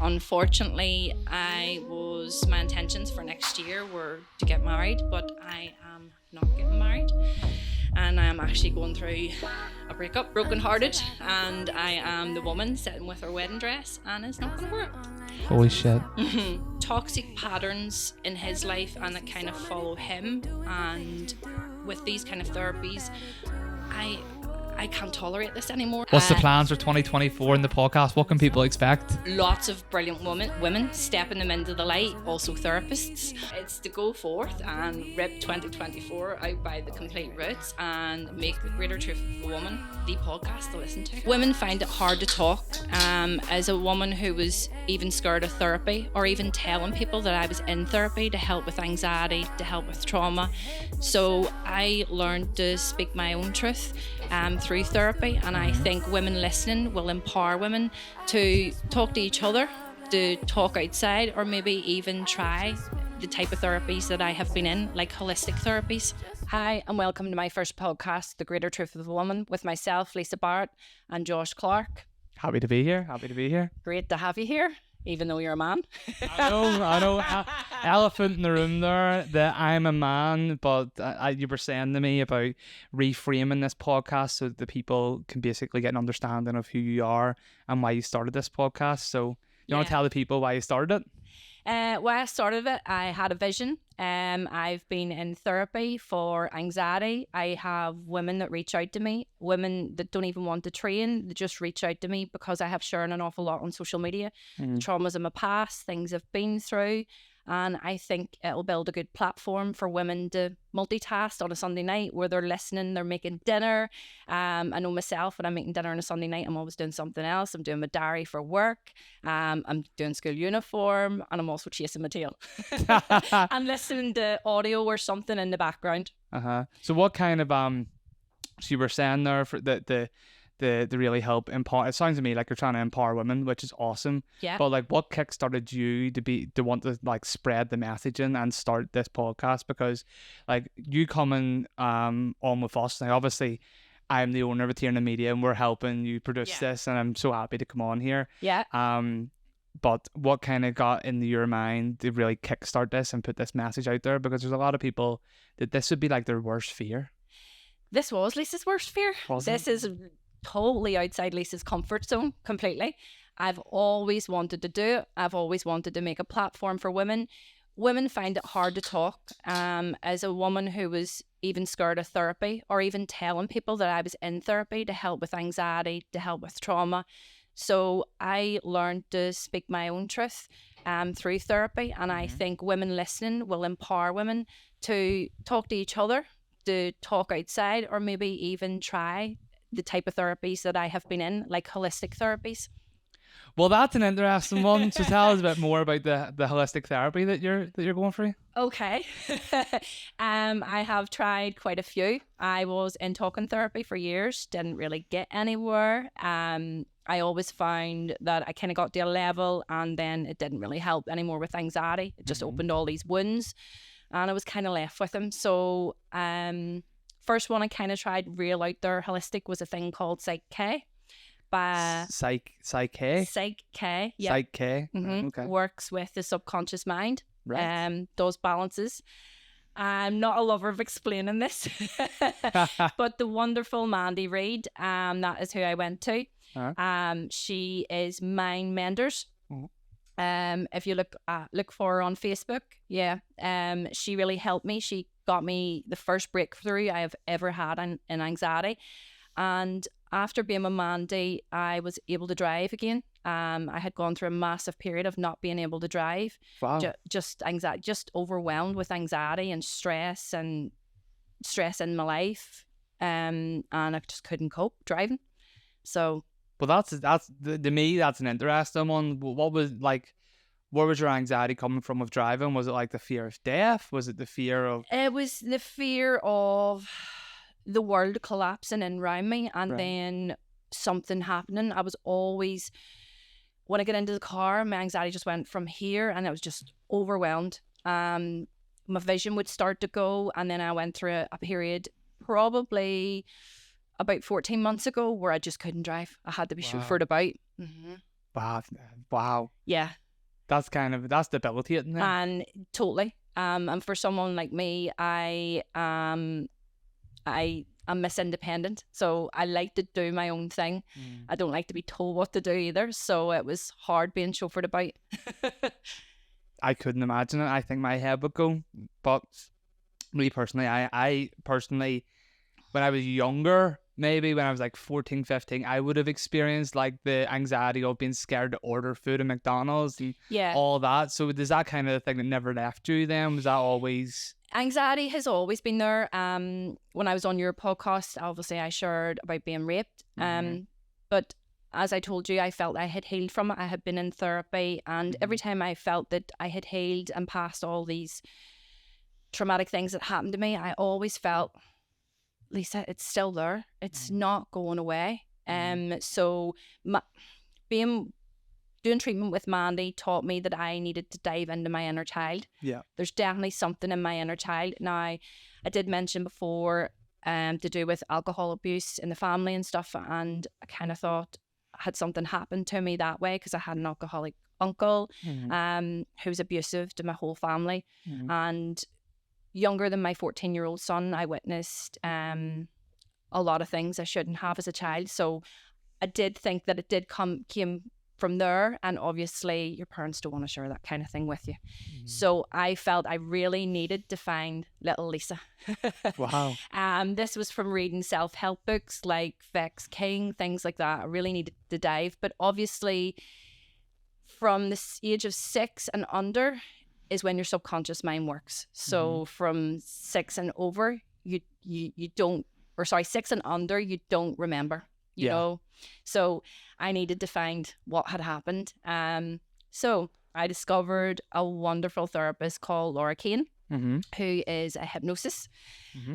Unfortunately, my intentions for next year were to get married, but I am not getting married. And I am actually going through a breakup, brokenhearted, and I am the woman sitting with her wedding dress, and it's not going to work. Holy shit. Toxic patterns in his life, and that kind of follow him. And with these kind of therapies, I can't tolerate this anymore. What's the plans for 2024 in the podcast? What can people expect? Lots of brilliant women stepping them into the light, also therapists. It's to go forth and rip 2024 out by the complete roots and make the Greater Truth of the Woman the podcast to listen to. Women find it hard to talk. As a woman who was even scared of therapy, or even telling people that I was in therapy to help with anxiety, to help with trauma. So I learned to speak my own truth through therapy, and I think women listening will empower women to talk to each other, to talk outside, or maybe even try the type of therapies that I have been in, like holistic therapies. Hi, and welcome to my first podcast, The Greater Truth of the Woman, with myself, Lisa Barrett, and Josh Clark. Happy to be here. Great to have you here, even though you're a man. I know. Elephant in the room there, that I'm a man, but you were saying to me about reframing this podcast so that the people can basically get an understanding of who you are and why you started this podcast. So you want to tell the people why you started it? When I started it, I had a vision. I've been in therapy for anxiety. I have women that reach out to me, women that don't even want to train, they just reach out to me because I have shared an awful lot on social media, traumas in my past, things I've been through. And I think it'll build a good platform for women to multitask on a Sunday night where they're listening, they're making dinner. I know myself, when I'm making dinner on a Sunday night, I'm always doing something else. I'm doing my diary for work. I'm doing school uniform, and I'm also chasing my tail. I'm listening to audio or something in the background. So what kind of so you were saying there for the really help empower. It sounds to me like you're trying to empower women, which is awesome. Yeah. But like, what kickstarted you to want to like spread the messaging and start this podcast? Because like you coming on with us now, obviously I'm the owner of Tierna Media and we're helping you produce this, and I'm so happy to come on here. Yeah. But what kind of got into your mind to really kickstart this and put this message out there? Because there's a lot of people that this would be like their worst fear. This was Lisa's worst fear. This is totally outside Lisa's comfort zone completely. I've always wanted to do it. I've always wanted to make a platform for women. Women find it hard to talk. As a woman who was even scared of therapy, or even telling people that I was in therapy to help with anxiety, to help with trauma. So I learned to speak my own truth through therapy, and I think women listening will empower women to talk to each other, to talk outside, or maybe even try the type of therapies that I have been in, like holistic therapies. Well, that's an interesting one. So tell us a bit more about the holistic therapy that you're going through. Okay. I have tried quite a few. I was in talking therapy for years, didn't really get anywhere. I always found that I kind of got to a level and then it didn't really help anymore with anxiety. It just opened all these wounds and I was kind of left with them. So first one I kind of tried real out there holistic was a thing called Psych K. Psych K? Psych K, yeah. Psych K, okay. Works with the subconscious mind, right. Does balances. I'm not a lover of explaining this, but the wonderful Mandy Reid, that is who I went to. She is Mind Menders. If you look for her on Facebook, she really helped me. She got me the first breakthrough I have ever had in anxiety. And after being with Mandy, I was able to drive again. I had gone through a massive period of not being able to drive. Wow. Just anxiety, just overwhelmed with anxiety and stress in my life. And I just couldn't cope driving. So. Well, that's to me, that's an interesting one. What was like, where was your anxiety coming from with driving? Was it like the fear of death? Was it the fear of? It was the fear of the world collapsing in around me, and then something happening. I was always, when I get into the car, my anxiety just went from here, and I was just overwhelmed. My vision would start to go, and then I went through a period probably about 14 months ago where I just couldn't drive. I had to be chauffeured about. Wow. Yeah. That's debilitating. Then. And totally. And for someone like me, I'm Miss Independent, so I like to do my own thing. I don't like to be told what to do either, so it was hard being chauffeured about. I couldn't imagine it. I think my head would go. But me personally, I personally, when I was younger, maybe when I was like 14, 15, I would have experienced like the anxiety of being scared to order food at McDonald's and all that. So is that kind of the thing that never left you then? Was that always... Anxiety has always been there. When I was on your podcast, obviously I shared about being raped. But as I told you, I felt I had healed from it. I had been in therapy, and every time I felt that I had healed and passed all these traumatic things that happened to me, I always felt, Lisa, it's still there. It's not going away. So doing treatment with Mandy taught me that I needed to dive into my inner child. Yeah. There's definitely something in my inner child. Now, I did mention before to do with alcohol abuse in the family and stuff, and I kind of thought had something happened to me that way because I had an alcoholic uncle who was abusive to my whole family. And younger than my 14-year-old son, I witnessed a lot of things I shouldn't have as a child. So I did think that it came from there, and obviously your parents don't want to share that kind of thing with you. So I felt I really needed to find little Lisa. Wow. This was from reading self-help books like Vex King, things like that. I really needed to dive, but obviously from the age of 6 and under is when your subconscious mind works. So from 6 and over, you don't, or sorry, 6 and under, you don't remember. You know, so I needed to find what had happened. So I discovered a wonderful therapist called Laura Kane, who is a hypnosis.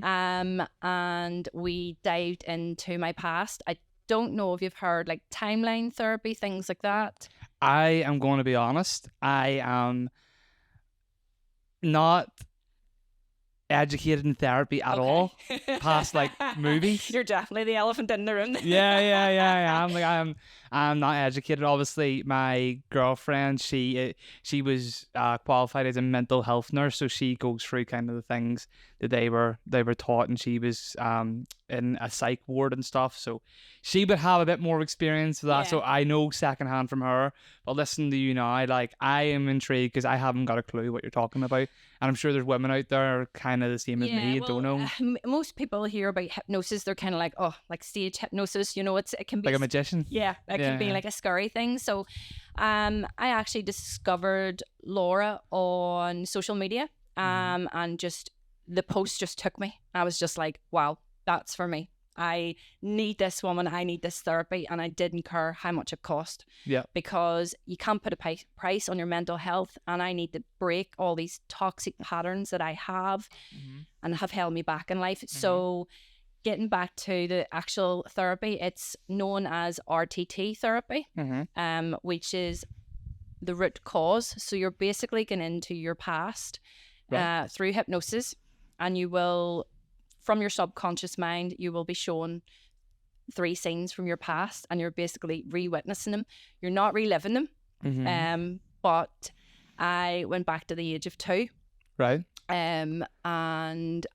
And we dived into my past. I don't know if you've heard like timeline therapy, things like that. I am going to be honest. I am not educated in therapy at all, past like movies. You're definitely the elephant in the room. I'm not educated. Obviously, my girlfriend, she was qualified as a mental health nurse, so she goes through kind of the things that they were taught, and she was in a psych ward and stuff, so she would have a bit more experience with that. So I know secondhand from her. But listening to you now, like, I am intrigued because I haven't got a clue what you're talking about, and I'm sure there's women out there kind of the same as me. Don't know. Most people hear about hypnosis, they're kind of like, oh, like stage hypnosis. You know, it can be like a magician. Yeah, it can be like a scary thing. So, I actually discovered Laura on social media, and just the post just took me. I was just like, wow, that's for me. I need this woman. I need this therapy, and I didn't care how much it cost. Yeah. Because you can't put a price on your mental health, and I need to break all these toxic patterns that I have and have held me back in life. So, getting back to the actual therapy, it's known as RTT therapy, which is the root cause. So you're basically going into your past through hypnosis, and you will, from your subconscious mind, you will be shown 3 scenes from your past, and you're basically re-witnessing them. You're not reliving them. But I went back to the age of 2. Right. And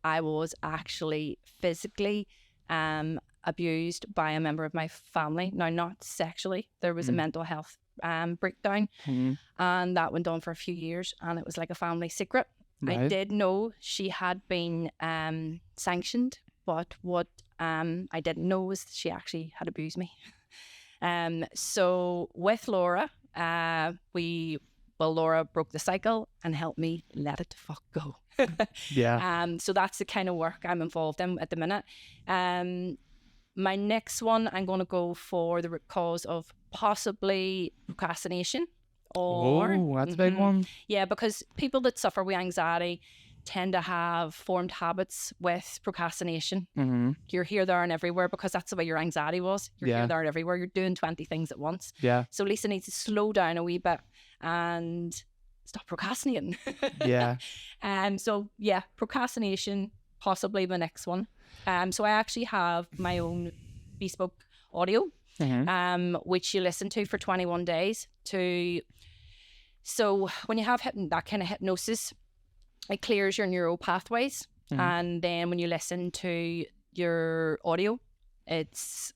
I was actually physically abused by a member of my family. Now, not sexually. There was a mental health breakdown, and that went on for a few years, and it was like a family secret. Right. I did know she had been sanctioned, but what I didn't know was she actually had abused me. So with Laura, Laura broke the cycle and helped me let it fuck go. So that's the kind of work I'm involved in at the minute. My next one, I'm going to go for the root cause of possibly procrastination. That's a big one. Yeah, because people that suffer with anxiety tend to have formed habits with procrastination. You're here, there, and everywhere because that's the way your anxiety was. You're here, there, and everywhere. You're doing 20 things at once. Yeah. So Lisa needs to slow down a wee bit and stop procrastinating. Procrastination, possibly the next one. So I actually have my own bespoke audio. which you listen to for 21 days. So when you have that kind of hypnosis, it clears your neural pathways. And then when you listen to your audio, it's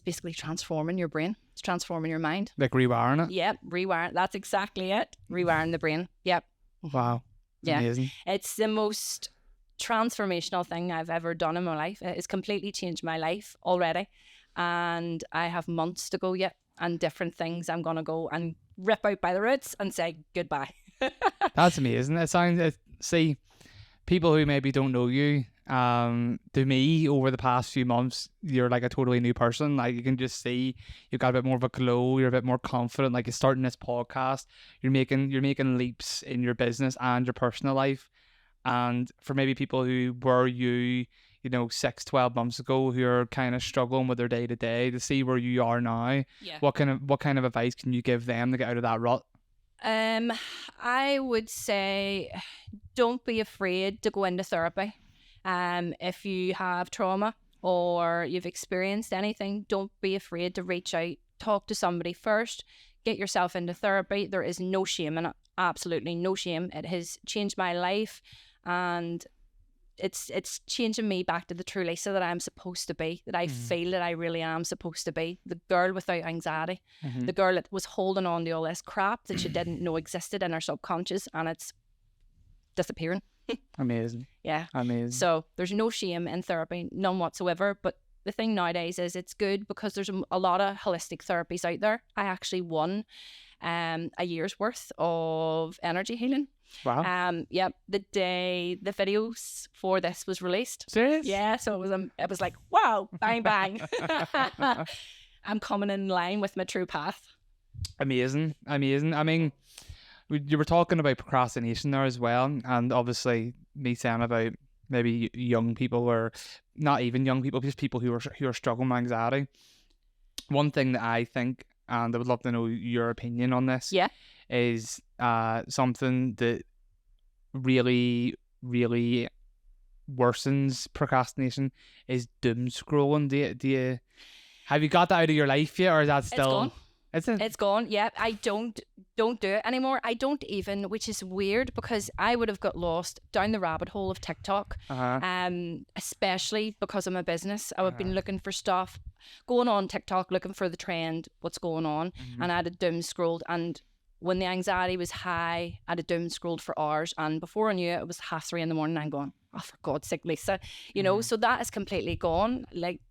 basically transforming your brain. It's transforming your mind. Like rewiring it? Yep, rewiring. That's exactly it. Rewiring the brain. Yep. Wow. Yeah. Amazing. It's the most transformational thing I've ever done in my life. It's completely changed my life already. And I have months to go yet, and different things I'm going to go and rip out by the roots and say goodbye. That's amazing. See, people who maybe don't know you, to me, over the past few months, you're like a totally new person. Like, you can just see you've got a bit more of a glow. You're a bit more confident. Like, you're starting this podcast. You're making leaps in your business and your personal life. And for maybe people who were you 6-12 months ago, who are kind of struggling with their day to day, to see where you are now, what kind of advice can you give them to get out of that rut? I would say, don't be afraid to go into therapy. If you have trauma or you've experienced anything, don't be afraid to reach out, talk to somebody first, get yourself into therapy. There is no shame in it, absolutely no shame. It has changed my life, and it's changing me back to the true Lisa that I'm supposed to be, that I feel that I really am supposed to be, the girl without anxiety, the girl that was holding on to all this crap that she didn't know existed in her subconscious, and it's disappearing. Amazing. Yeah. Amazing. So there's no shame in therapy, none whatsoever. But the thing nowadays is it's good because there's a lot of holistic therapies out there. I actually won a year's worth of energy healing. Wow. Yep. The day the videos for this was released. Serious? Yeah. So it was like, wow, bang bang. I'm coming in line with my true path. Amazing. I mean, you were talking about procrastination there as well, and obviously me saying about maybe young people, or not even young people, just people who are struggling with anxiety. One thing that I think, and I would love to know your opinion on this, is something that really, really worsens procrastination is doom scrolling. Have you got that out of your life yet, or is that still? It's gone. Is it? It's gone. Yeah, I don't do it anymore. I don't even, which is weird because I would have got lost down the rabbit hole of TikTok. Especially because of my business. I would have been looking for stuff, going on TikTok, looking for the trend, what's going on, and I'd have doom scrolled. And when the anxiety was high, I'd have doom scrolled for hours, and before I knew it, it was 3:30 in the morning. I'm going, oh, for God's sake, Lisa, So that is completely gone. Like,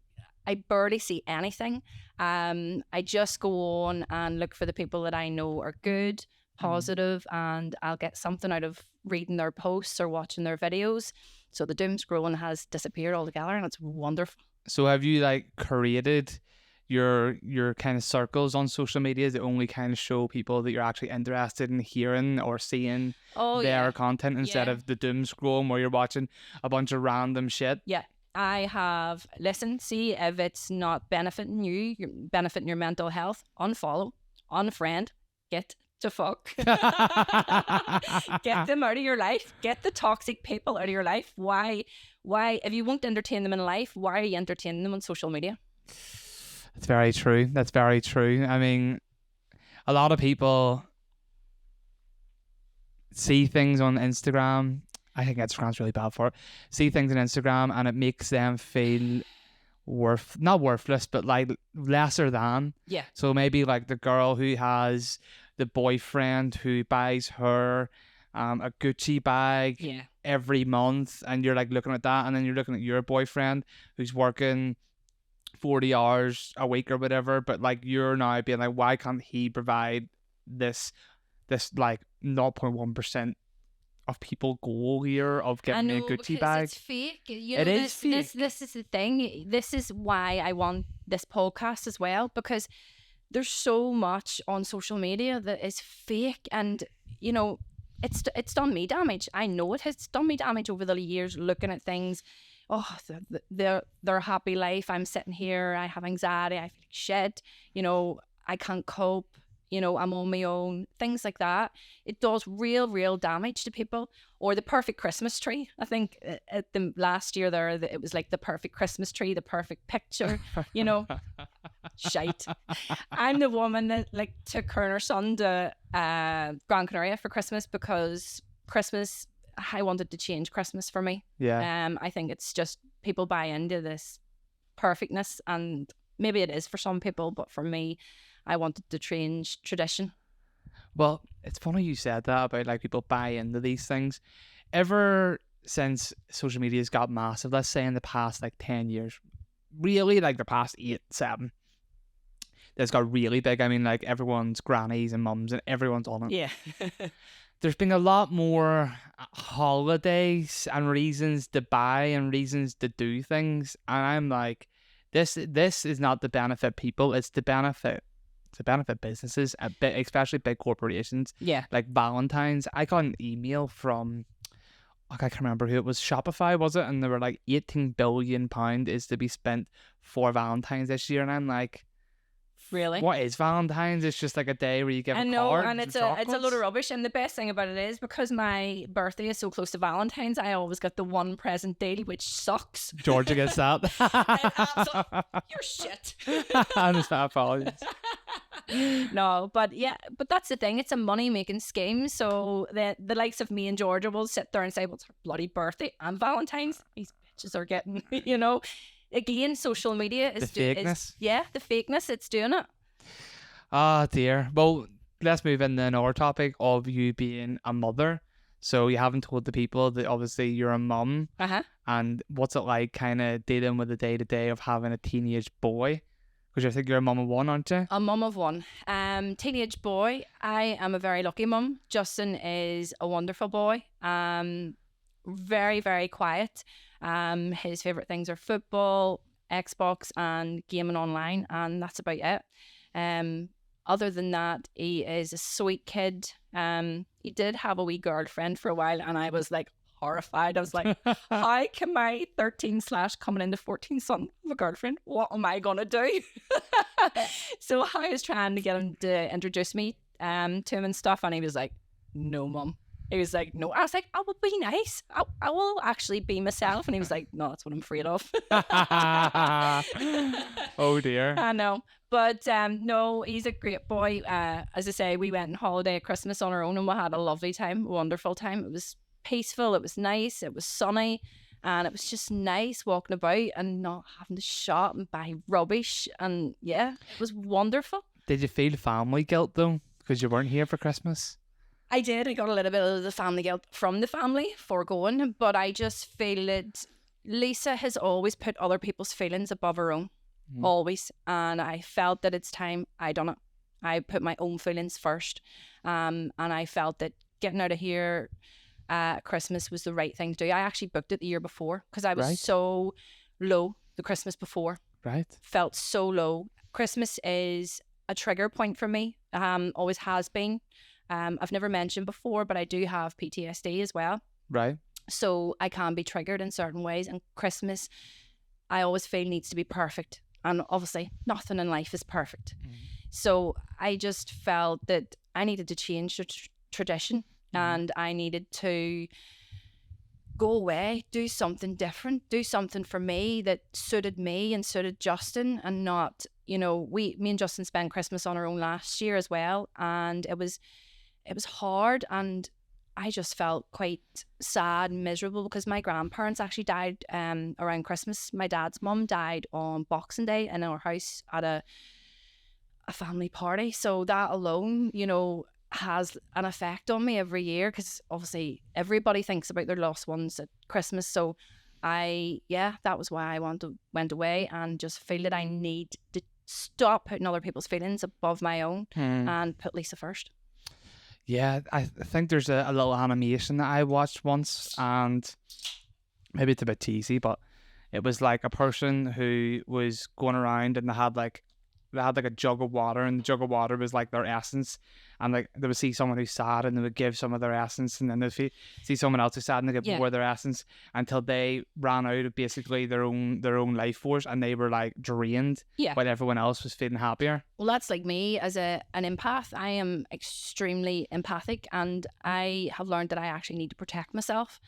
I barely see anything. I just go on and look for the people that I know are good, positive, and I'll get something out of reading their posts or watching their videos. So the doom scrolling has disappeared altogether, and it's wonderful. So have you created your kind of circles on social media that only kind of show people that you're actually interested in hearing or seeing their content instead of the doom scrolling where you're watching a bunch of random shit? Yeah. I have listened, see if it's not benefiting you, benefiting your mental health, unfollow, unfriend, get to fuck. Get them out of your life. Get the toxic people out of your life. Why, if you won't entertain them in life, why are you entertaining them on social media? That's very true. That's very true. I mean, a lot of people see things on Instagram. I think Instagram's really bad for it. See things on Instagram and it makes them feel not worthless, but like lesser than. Yeah. So maybe like the girl who has the boyfriend who buys her a Gucci bag every month, and you're like looking at that, and then you're looking at your boyfriend who's working 40 hours a week or whatever, but like you're now being like, why can't he provide this like 0.1% of people goal here of getting a Gucci bag? It's fake. It is fake. This is the thing. This is why I want this podcast as well, because there's so much on social media that is fake, and it's done me damage. I know it has done me damage over the years looking at things. Oh, their happy life. I'm sitting here. I have anxiety. I feel like shit. I can't cope. I'm on my own, things like that. It does real damage to people. Or the perfect Christmas tree. I think at the last year there, it was like the perfect Christmas tree, the perfect picture, shite. I'm the woman that like took her and her son to Gran Canaria for Christmas because Christmas, I wanted to change Christmas for me. Yeah. I think it's just people buy into this perfectness, and maybe it is for some people, but for me, I wanted to change tradition. Well, it's funny you said that about like people buy into these things. Ever since social media's got massive, let's say in the past like 10 years, really like the past 8, 7, that's got really big. I mean, like everyone's grannies and mums and everyone's on it. Yeah. There's been a lot more holidays and reasons to buy and reasons to do things, and I'm like, this is not to benefit people, it's to benefit businesses, especially big corporations. Yeah. Like Valentine's, I got an email from, I can't remember who it was, Shopify was it, and they were like £18 billion is to be spent for Valentine's this year, and I'm like, Really? what is Valentine's? It's just like a day where you give I a know, card and it's a load of rubbish. And the best thing about it is because my birthday is so close to Valentine's, I always get the one present deal, which sucks. Georgia gets that. You're shit. I understand, apologies. No, but that's the thing. It's a money making scheme. So the likes of me and Georgia will sit there and say, "Well, it's her bloody birthday and Valentine's. These bitches are getting," Again, social media is The fakeness. the fakeness. It's doing it. Ah, dear. Well, let's move into another topic of you being a mother. So you haven't told the people that obviously you're a mum. And what's it like kind of dealing with the day-to-day of having a teenage boy? Because I think you're a mum of one, aren't you? A mum of one. Teenage boy. I am a very lucky mum. Justin is a wonderful boy. Very, very quiet. His favourite things are football, Xbox, and gaming online, and that's about it. Other than that, he is a sweet kid. He did have a wee girlfriend for a while, and I was like horrified. I was like, how can my 13/coming into 14 son have a girlfriend? What am I gonna do? So I was trying to get him to introduce me to him and stuff, and he was like, no, mum. He was like, no. I was like, I will be nice. I will actually be myself. And he was like, no, that's what I'm afraid of. Oh, dear. I know. But no, he's a great boy. As I say, we went on holiday at Christmas on our own and we had a lovely time, a wonderful time. It was peaceful. It was nice. It was sunny. And it was just nice walking about and not having to shop and buy rubbish. And yeah, it was wonderful. Did you feel family guilt, though? Because you weren't here for Christmas? I did. I got a little bit of the family guilt from the family for going, but I just feel that Lisa has always put other people's feelings above her own, always. And I felt that it's time I done it. I put my own feelings first, and I felt that getting out of here at Christmas was the right thing to do. I actually booked it the year before because I was so low the Christmas before. Right. Felt so low. Christmas is a trigger point for me. Always has been. I've never mentioned before, but I do have PTSD as well. Right. So I can be triggered in certain ways. And Christmas, I always feel needs to be perfect. And obviously, nothing in life is perfect. So I just felt that I needed to change the tradition and I needed to go away, do something different, do something for me that suited me and suited Justin and not, me and Justin spent Christmas on our own last year as well. And it was hard and I just felt quite sad and miserable because my grandparents actually died around Christmas. My dad's mum died on Boxing Day in our house at a family party. So that alone, has an effect on me every year because obviously everybody thinks about their lost ones at Christmas. So that was why I went away and just feel that I need to stop putting other people's feelings above my own and put Lisa first. Yeah, I think there's a little animation that I watched once, and maybe it's a bit cheesy, but it was like a person who was going around and they had like a jug of water, and the jug of water was like their essence, and like they would see someone who's sad and they would give some of their essence, and then they'd see someone else who's sad and they give more of their essence until they ran out of basically their own life force and they were like drained while everyone else was feeling happier. Well, that's like me as an empath. I am extremely empathic and I have learned that I actually need to protect myself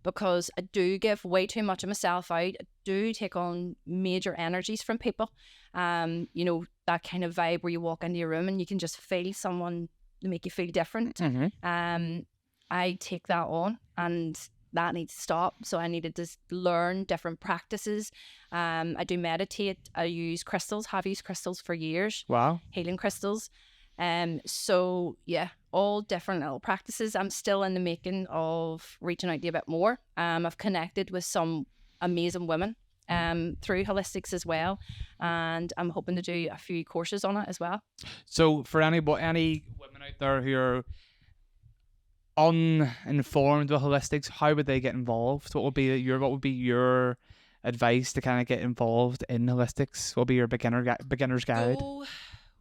because I do give way too much of myself out. I do take on major energies from people. You know, that kind of vibe where you walk into your room and you can just feel someone to make you feel different. Mm-hmm. I take that on, and that needs to stop. So I needed to learn different practices. I do meditate. I use crystals, have used crystals for years. Wow. Healing crystals. So yeah, all different little practices. I'm still in the making of reaching out to you a bit more. I've connected with some amazing women through holistics as well, and I'm hoping to do a few courses on it as well. So for any women out there who are uninformed with holistics, how would they get involved? What would be your advice to kind of get involved in holistics? What would be your beginner's guide? Go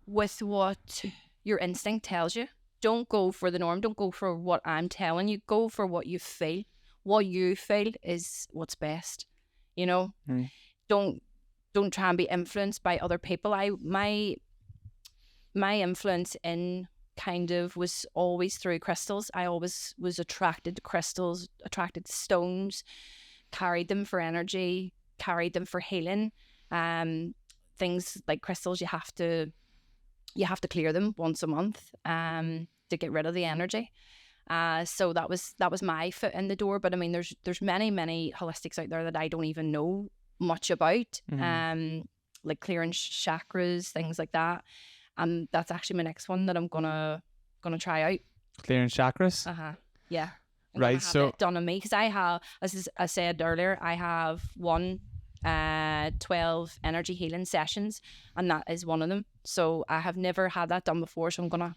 with what your instinct tells you. Don't go for the norm. Don't go for what I'm telling you. Go for what you feel. What you feel is what's best. You know, don't try and be influenced by other people. My influence in kind of was always through crystals. I always was attracted to crystals, attracted to stones, carried them for energy, carried them for healing. Things like crystals, you have to clear them once a month to get rid of the energy. So that was my foot in the door. But I mean, there's many holistics out there that I don't even know much about. Like clearing chakras, things like that. And that's actually my next one that I'm gonna try out. Clearing chakras. Yeah. Right. So done on me, because I have, as I said earlier, I have 12 energy healing sessions, and that is one of them. So I have never had that done before, so I'm gonna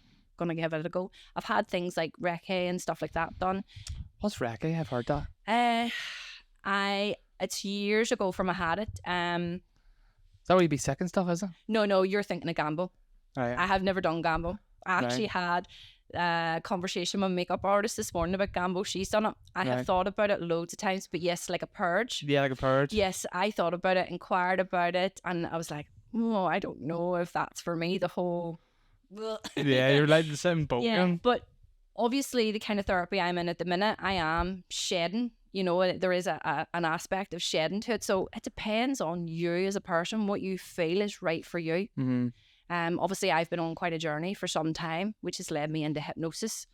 give it a go. I've had things like Reiki and stuff like that done. What's Reiki? I've heard that. It's years ago from I had it. Is that where you be sick and stuff, is it? No, you're thinking of Gambo. Right. I have never done Gambo. I actually had a conversation with a makeup artist this morning about Gambo. She's done it. I have thought about it loads of times, but yes, like a purge. Yeah, like a purge. Yes, I thought about it, inquired about it, and I was like, oh, I don't know if that's for me, the whole... Yeah, you're like the same boat. Yeah, but obviously the kind of therapy I'm in at the minute, I am shedding. You know, there is an aspect of shedding to it. So it depends on you as a person, what you feel is right for you. Obviously, I've been on quite a journey for some time, which has led me into hypnosis.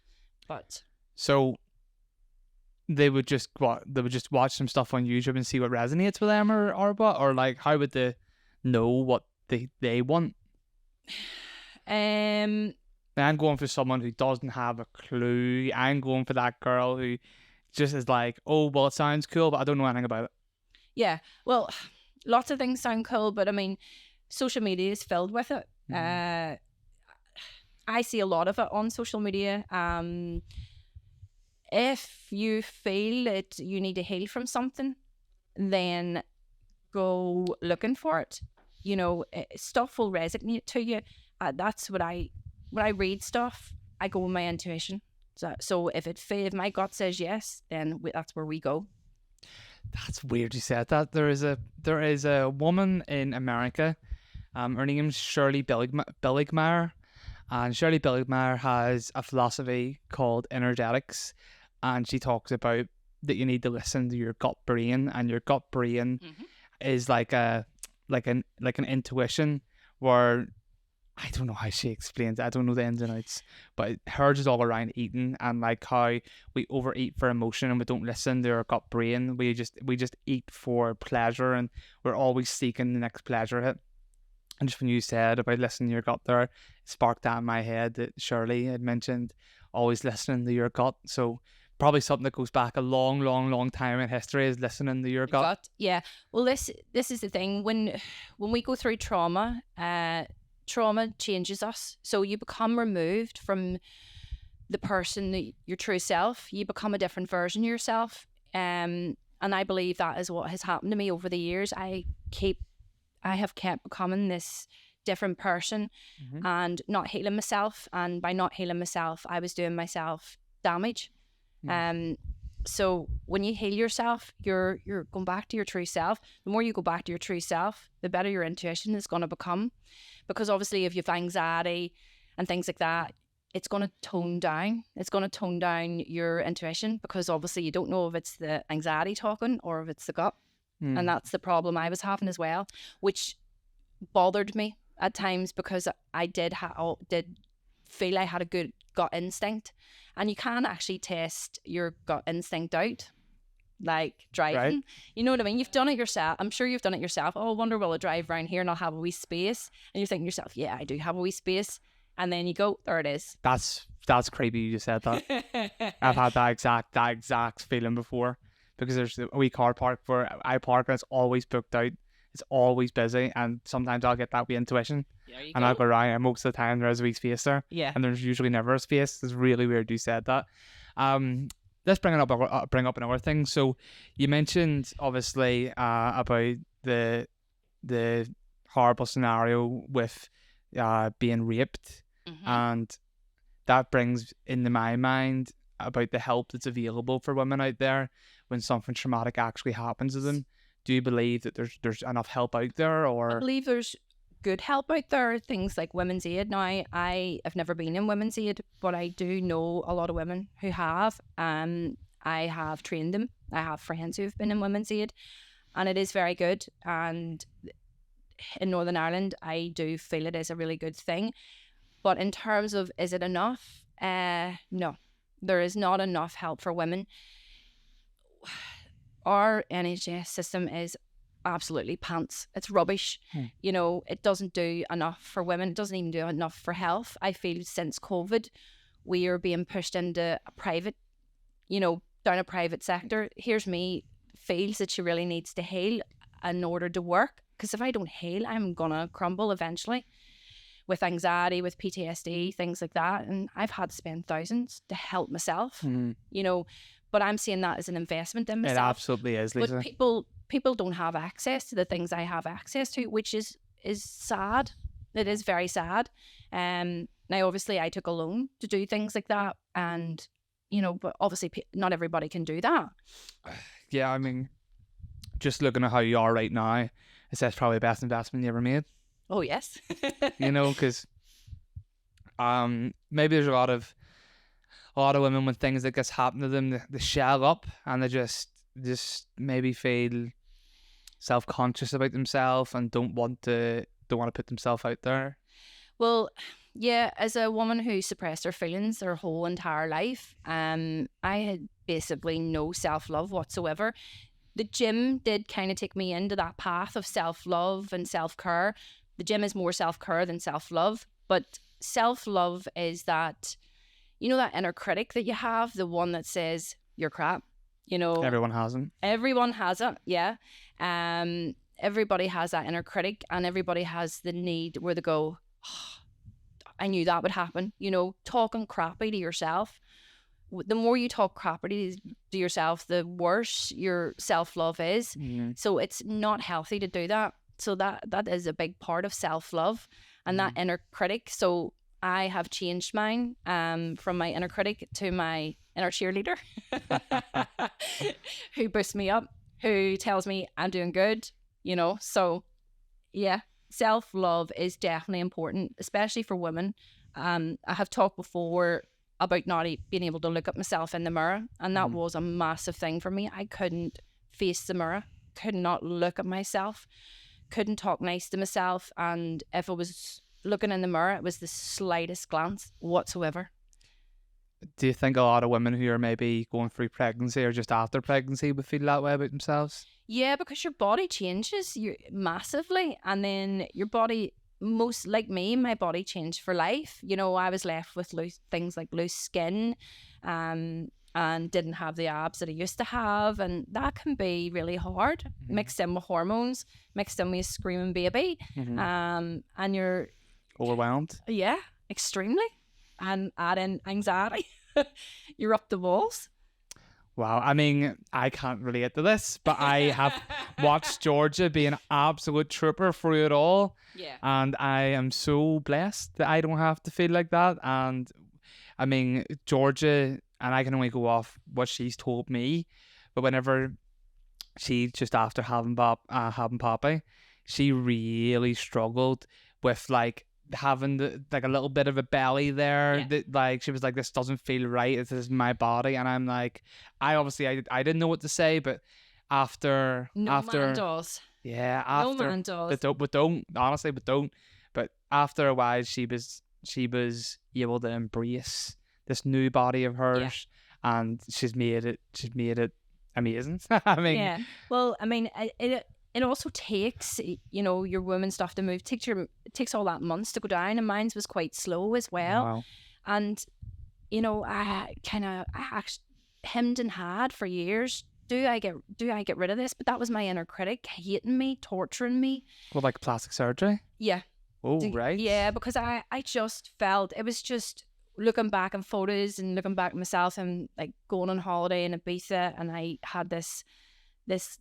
But so they would just watch some stuff on YouTube and see what resonates with them, or what, or like how would they know what they want? I'm going for someone who doesn't have a clue. I'm going for that girl who just is like, oh, well, it sounds cool, but I don't know anything about it. Yeah, well, lots of things sound cool, but I mean, social media is filled with it. I see a lot of it on social media. If you feel that you need to heal from something, then go looking for it. You know, stuff will resonate to you. That's when I read stuff, I go with my intuition. So if my gut says yes, then that's where we go. That's weird you said that. There is a woman in America. Her name's Shirley Billigmeyer, and Shirley Billigmeyer has a philosophy called energetics, and she talks about that you need to listen to your gut brain, and your gut brain is like an intuition where, I don't know how she explains it. I don't know the ins and outs, but hers is all around eating, and like how we overeat for emotion and we don't listen to our gut brain. We just eat for pleasure, and we're always seeking the next pleasure hit. And just when you said about listening to your gut there, it sparked that in my head that Shirley had mentioned always listening to your gut. So probably something that goes back a long time in history is listening to your gut. Yeah. Well, this is the thing. When we go through trauma, trauma changes us. So you become removed from the person, your true self. You become a different version of yourself. And I believe that is what has happened to me over the years. I have kept becoming this different person and not healing myself. And by not healing myself, I was doing myself damage. So when you heal yourself, you're going back to your true self. The more you go back to your true self, the better your intuition is going to become. Because obviously if you have anxiety and things like that, it's going to tone down. It's going to tone down your intuition, because obviously you don't know if it's the anxiety talking or if it's the gut. And that's the problem I was having as well, which bothered me at times, because I did feel I had a good gut instinct, and you can actually test your gut instinct out, like driving. Right. You know what I mean? You've done it yourself. I'm sure you've done it yourself. Oh, I wonder will I drive around here and I'll have a wee space, and you're thinking to yourself, yeah, I do have a wee space, and then you go, there it is. That's creepy. You just said that. I've had that exact feeling before, because there's a wee car park where I park and it's always booked out. It's always busy, and sometimes I'll get that wee intuition, and I'll go around, and most of the time there's a wee space there, Yeah. and there's usually never a space. It's really weird you said that. Let's bring up another thing. So you mentioned obviously about the horrible scenario with being raped, and that brings into my mind about the help that's available for women out there when something traumatic actually happens to them. Do you believe that there's enough help out there, I or? believe there's good help out there, things like Women's Aid. Now, I have never been in Women's Aid, but I do know a lot of women who have. I have trained them. I have friends who've been in Women's Aid, and it is very good. And in Northern Ireland, I do feel it is a really good thing. But in terms of, is it enough? No, there is not enough help for women. Our NHS system is absolutely pants. It's rubbish. You know, it doesn't do enough for women. It doesn't even do enough for health. I feel since COVID, we are being pushed into a private, down a private sector. Here's me, feels that she really needs to heal in order to work. Because if I don't heal, I'm going to crumble eventually with anxiety, with PTSD, things like that. And I've had to spend thousands to help myself, but I'm seeing that as an investment in myself. It absolutely is, Lisa. But people don't have access to the things I have access to, which is sad. It is very sad. Now, obviously, I took a loan to do things like that, and but obviously, not everybody can do that. Yeah, I mean, just looking at how you are right now, it's probably the best investment you ever made. Oh yes. Because maybe there's a lot of women when things like this happen to them, they shell up and they just maybe feel self-conscious about themselves and don't want to put themselves out there. Well, yeah, as a woman who suppressed her feelings their whole entire life, I had basically no self-love whatsoever. The gym did kind of take me into that path of self-love and self-care. The gym is more self-care than self-love, but self-love is that, that inner critic that you have, the one that says you're crap. Everyone has it. Everyone has it, yeah. Everybody has that inner critic, and everybody has the need where they go, oh, I knew that would happen. Talking crappy to yourself. The more you talk crappy to yourself, the worse your self-love is. Mm-hmm. So it's not healthy to do that. So that is a big part of self-love and that inner critic. So I have changed mine from my inner critic to my inner cheerleader who boosts me up, who tells me I'm doing good, So, yeah, self-love is definitely important, especially for women. I have talked before about not being able to look at myself in the mirror, and that was a massive thing for me. I couldn't face the mirror, could not look at myself, couldn't talk nice to myself, and if I was looking in the mirror, it was the slightest glance whatsoever. Do you think a lot of women who are maybe going through pregnancy or just after pregnancy would feel that way about themselves? Yeah, because your body changes massively, and then your body, most like me, my body changed for life. I was left with things like loose skin, and didn't have the abs that I used to have, and that can be really hard. Mixed in with hormones, mixed in with a screaming baby, and you're overwhelmed. Yeah, extremely, and add in anxiety, you're up the walls. Wow, I mean, I can't relate to this, but I have watched Georgia be an absolute trooper through it all. Yeah. And I am so blessed that I don't have to feel like that. And I mean, Georgia, and I can only go off what she's told me, but whenever she, just after having Poppy, she really struggled with like having like a little bit of a belly there. Yeah. That like she was like, this doesn't feel right. This is my body, and I'm like, I didn't know what to say, but after No man does. yeah, No after man does. but don't honestly, but don't. But after a while, she was able to embrace this new body of hers, and she's made it amazing. I mean, Yeah. Well, I mean, it also takes, you know, your woman stuff to move. It takes all that months to go down, and mine was quite slow as well. wow. And you know, I actually hemmed and had for years. Do I get rid of this? But that was my inner critic hating me, torturing me. Well, like plastic surgery. Yeah. Oh, right. Yeah, because I just felt it was just looking back on photos and looking back at myself and like going on holiday in Ibiza, and I had this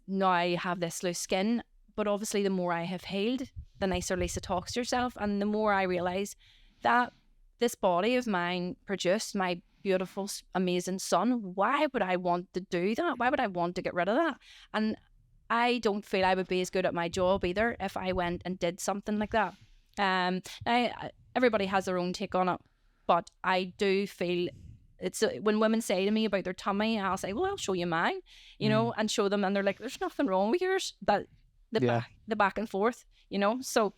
now I have this loose skin. But obviously the more I have healed, the nicer Lisa talks to herself, and the more I realise that this body of mine produced my beautiful, amazing son. Why would I want to do that? Why would I want to get rid of that? And I don't feel I would be as good at my job either if I went and did something like that. Now, everybody has their own take on it, but I do feel it's when women say to me about their tummy, I'll say, well, I'll show you mine, you know, and show them, and they're like, there's nothing wrong with yours. That the back and forth, you know. So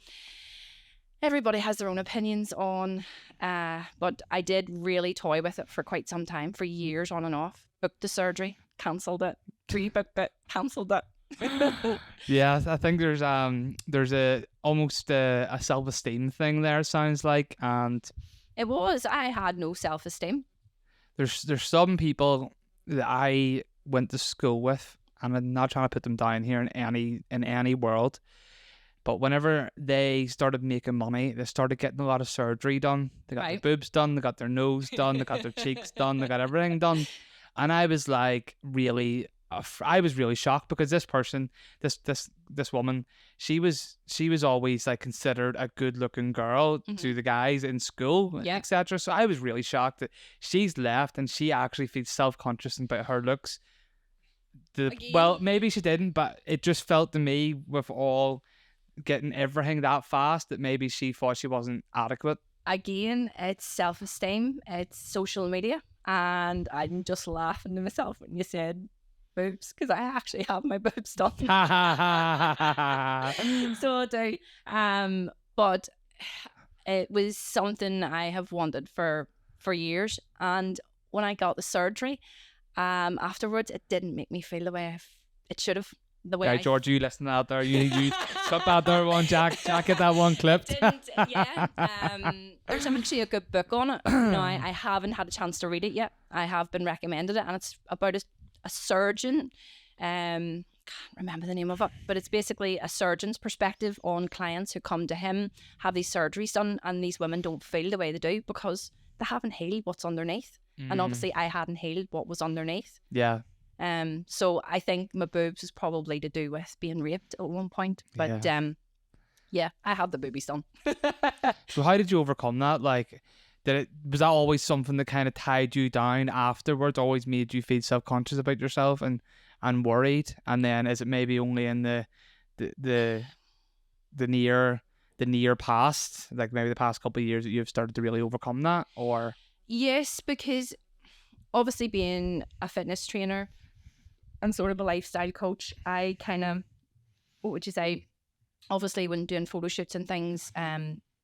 everybody has their own opinions on, but I did really toy with it for quite some time, for years on and off. Booked the surgery, cancelled it, rebooked it, cancelled it. Yeah, I think there's a almost a self-esteem thing there, it sounds like, and I had no self-esteem. There's some people that I went to school with, and I'm not trying to put them down here in any world, but whenever they started making money, they started getting a lot of surgery done. They got their boobs done, they got their nose done, they got their cheeks done, they got everything done, and I was like I was really shocked, because this person, this woman, she was always like considered a good looking girl to the guys in school, etc. So I was really shocked that she's left and she actually feels self-conscious about her looks. Well, maybe she didn't, but it just felt to me, with all getting everything that fast, that maybe she thought she wasn't adequate. Again, it's self-esteem, it's social media, and I'm just laughing to myself when you said boobs, because I actually have my boobs done. So I do. But it was something I have wanted for years, and when I got the surgery, afterwards, it didn't make me feel the way it should have. George, you listen out there. You clip out there one, Jack, get that one clipped. Yeah. There's actually a good book on it. No, I haven't had a chance to read it yet. I have been recommended it, and it's about a surgeon. Can't remember the name of it, but it's basically a surgeon's perspective on clients who come to him, have these surgeries done, and these women don't feel the way they do because they haven't healed what's underneath. And obviously I hadn't healed what was underneath. Yeah. So I think my boobs was probably to do with being raped at one point. But yeah, I had the boobies done. So how did you overcome that? Like, was that always something that kind of tied you down afterwards, always made you feel self-conscious about yourself and worried? And then is it maybe only in the near past, like maybe the past couple of years, that you've started to really overcome that? Or yes, because obviously being a fitness trainer and sort of a lifestyle coach, I kind of, what would you say, obviously when doing photo shoots and things,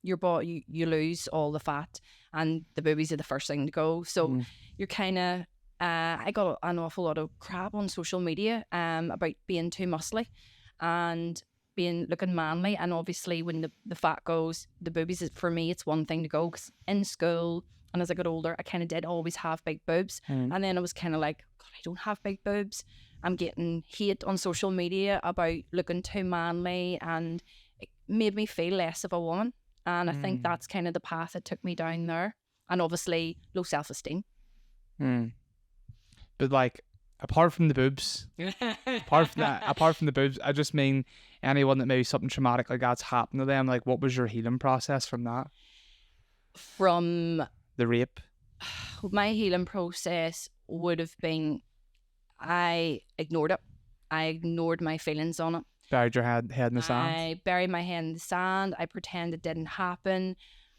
your body, you lose all the fat, and the boobies are the first thing to go. So you're kind of, I got an awful lot of crap on social media about being too muscly and looking manly. And obviously when the fat goes, the boobies, for me, it's one thing to go. 'Cause in school and as I got older, I kind of did always have big boobs. And then I was kind of like, God, I don't have big boobs. I'm getting hate on social media about looking too manly, and it made me feel less of a woman. And I think that's kind of the path that took me down there. And obviously low self-esteem. But like, apart from the boobs, apart from the boobs, I just mean anyone that maybe something traumatic like that's happened to them. Like, what was your healing process from that? From the rape? My healing process would have been, I ignored it. I ignored my feelings on it. Buried your head in the sand? I buried my head in the sand. I pretended it didn't happen.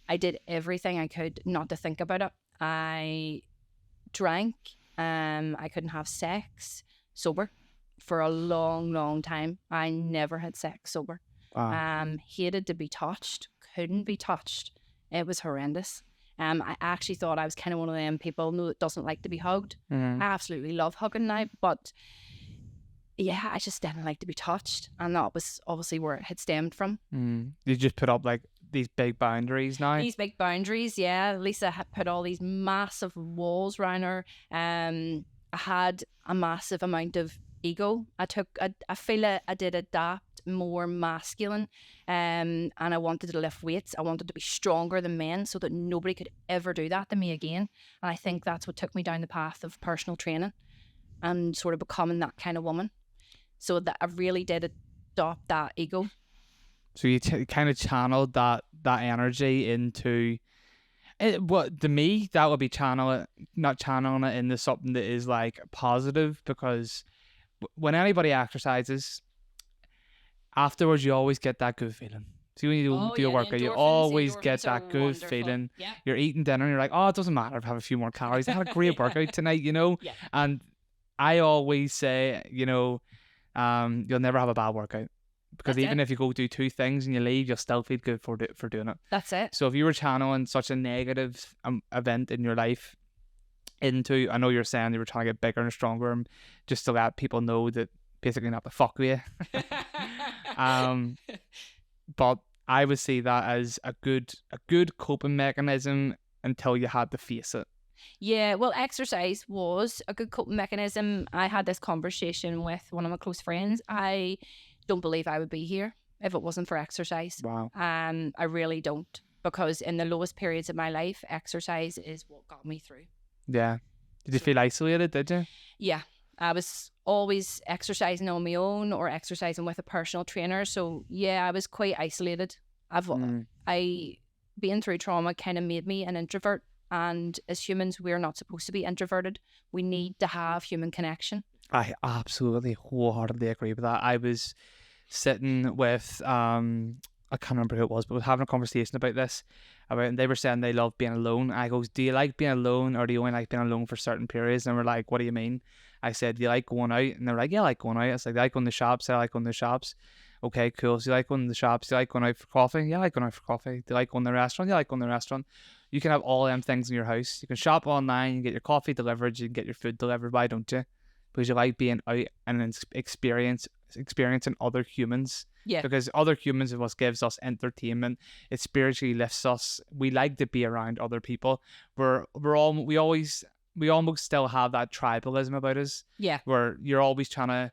I did everything I could not to think about it. I drank. I couldn't have sex sober for a long, long time. I never had sex sober. Wow. Hated to be touched. Couldn't be touched. It was horrendous. I actually thought I was kind of one of them people that doesn't like to be hugged. Mhm. I absolutely love hugging now, but yeah, I just didn't like to be touched, and that was obviously where it had stemmed from. You just put up like these big boundaries now. These big boundaries, yeah. Lisa had put all these massive walls around her. I had a massive amount of ego. I feel I did adapt more masculine, and I wanted to lift weights. I wanted to be stronger than men so that nobody could ever do that to me again. And I think that's what took me down the path of personal training and sort of becoming that kind of woman. So that I really did adopt that ego. So you kind of channeled that energy into it. What to me that would be not channeling it into something that is like positive, because when anybody exercises, afterwards you always get that good feeling. See, when you do a workout, you always get that good wonderful feeling. Yeah. You're eating dinner and you're like, oh, it doesn't matter if I have a few more calories. I had a great workout tonight, you know. Yeah. And I always say, you know, you'll never have a bad workout, because That's even it. if you go do two things and you leave, you'll still feel good for doing it. That's it. So if you were channeling such a negative event in your life into, I know you're saying you were trying to get bigger and stronger, and just to let people know that basically not to fuck with you. But I would see that as a good coping mechanism until you had to face it. Yeah, well, exercise was a good coping mechanism. I had this conversation with one of my close friends. I don't believe I would be here if it wasn't for exercise. Wow. I really don't, because in the lowest periods of my life, exercise is what got me through. Yeah. Did you feel isolated, did you? Yeah, I was always exercising on my own or exercising with a personal trainer. So yeah, I was quite isolated. Being through trauma kind of made me an introvert. And as humans, we're not supposed to be introverted. We need to have human connection. I absolutely wholeheartedly agree with that. I was sitting with I can't remember who it was, but was having a conversation about this, and they were saying they love being alone. I goes, do you like being alone, or do you only like being alone for certain periods? And we're like, what do you mean? I said, do you like going out? And they're like, yeah, I like going out. It's like, I like going to the shops. I like going to the shops. Okay, cool. So you like going to the shops? Do you like going out for coffee? Yeah, I like going out for coffee. Do you like going to the restaurant? Yeah, I like going to the restaurant. You can have all them things in your house. You can shop online, you can get your coffee delivered, you can get your food delivered. Why don't you? Because you like being out and experiencing other humans. Yeah. Because other humans is what gives us entertainment. It spiritually lifts us. We like to be around other people. We almost still have that tribalism about us. Yeah. Where you're always trying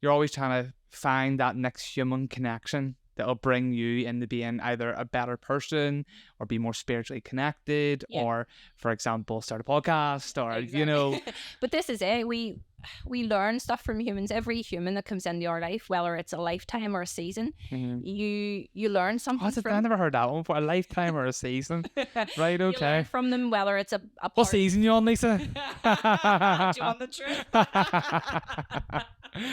to find that next human connection that'll bring you into being either a better person or be more spiritually connected, or, for example, start a podcast, or Exactly. you know. But this is it. We learn stuff from humans. Every human that comes into our life, whether it's a lifetime or a season, you learn something from. I never heard that one for a lifetime or a season. Right, You okay. learn from them, whether it's a What season you on, Lisa? Do you want the truth?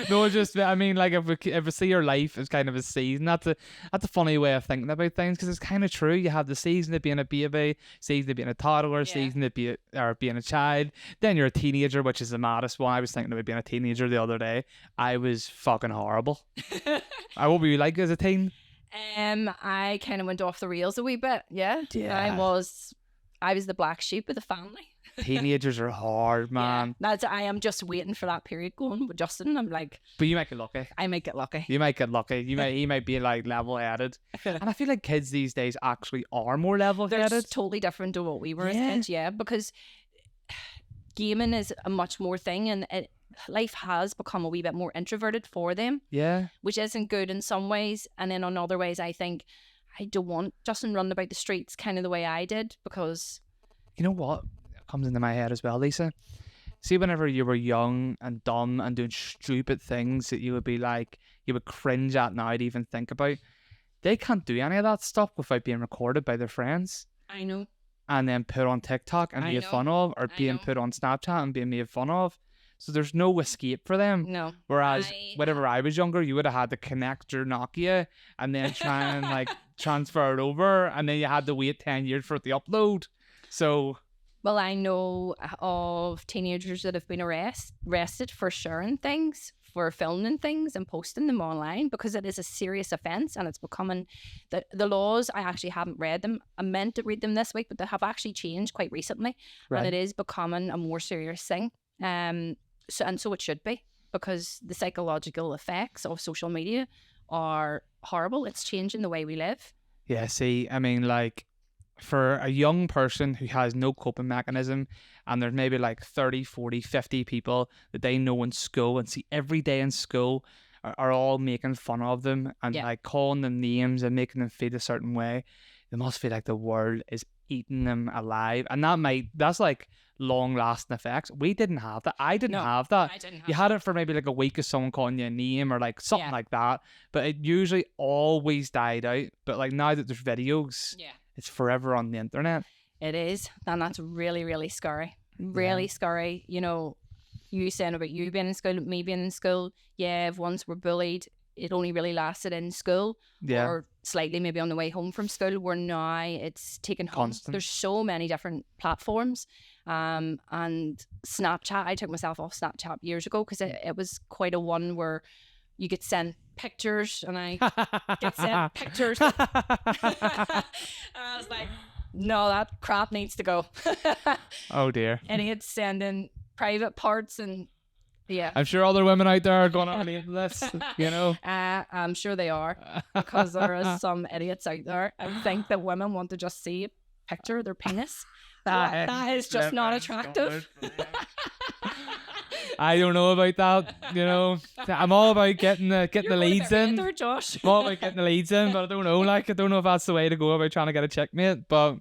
No, just I mean, like if we see your life as kind of a season, that's a funny way of thinking about things, because it's kind of true. You have the season of being a baby, season of being a toddler, season of being a child. Then you're a teenager, which is the maddest one. I was thinking about being a teenager the other day. I was fucking horrible. What were you like as a teen? I kind of went off the rails a wee bit. Yeah. I was the black sheep of the family. Teenagers are hard, man. Yeah, I am just waiting for that period going with Justin. I'm like, but you might get lucky. I might get lucky. You might get lucky. He might be like level headed. And I feel like kids these days actually are more level They're headed. totally different to what we were as kids, because gaming is a much more thing, and life has become a wee bit more introverted for them. Yeah. Which isn't good in some ways, and then on other ways I think I don't want Justin running about the streets kind of the way I did, because you know what comes into my head as well, Lisa? See, whenever you were young and dumb and doing stupid things that you would cringe at now to even think about, they can't do any of that stuff without being recorded by their friends. I know. And then put on TikTok and made fun of, or being put on Snapchat and being made fun of. So there's no escape for them. No. Whereas whenever I was younger, you would have had to connect your Nokia and then try and like transfer it over, and then you had to wait 10 years for it to upload. So Well, I know of teenagers that have been arrested for sharing things, for filming things and posting them online, because it is a serious offence, and it's becoming the laws. I actually haven't read them. I meant to read them this week, but they have actually changed quite recently, Right. and it is becoming a more serious thing. So it should be, because the psychological effects of social media are horrible. It's changing the way we live. yeah, see, I mean, like, for a young person who has no coping mechanism, and there's maybe like 30, 40, 50 people that they know in school and see every day in school are all making fun of them and Yeah. like calling them names and making them feel a certain way, they must feel like the world is eating them alive. And that's like long lasting effects. We didn't have that. I didn't No, have that. I didn't have You had it for maybe like a week of someone calling you a name or like something Yeah. like that, but it usually always died out. But like now that there's videos, Yeah. it's forever on the internet. It is, and that's really, really scary. Really scary. You know, you saying about you being in school, me being in school. Yeah, if once we're bullied, it only really lasted in school, Yeah. or slightly maybe on the way home from school. Where now it's taken home. Constant. There's so many different platforms, and Snapchat. I took myself off Snapchat years ago because it was quite a one where you could send pictures, and I get sent pictures. And I was like, no, that crap needs to go. Oh dear. Idiots sending private parts, and yeah. I'm sure other women out there are going to relate to this, you know. I'm sure they are, because there is some idiots out there. I think that women want to just see a picture of their penis. That is just not attractive. I don't know about that, you know. I'm all about getting the leads in. There, Josh. I'm all about getting the leads in, but I don't know. Like, I don't know if that's the way to go about trying to get a checkmate. But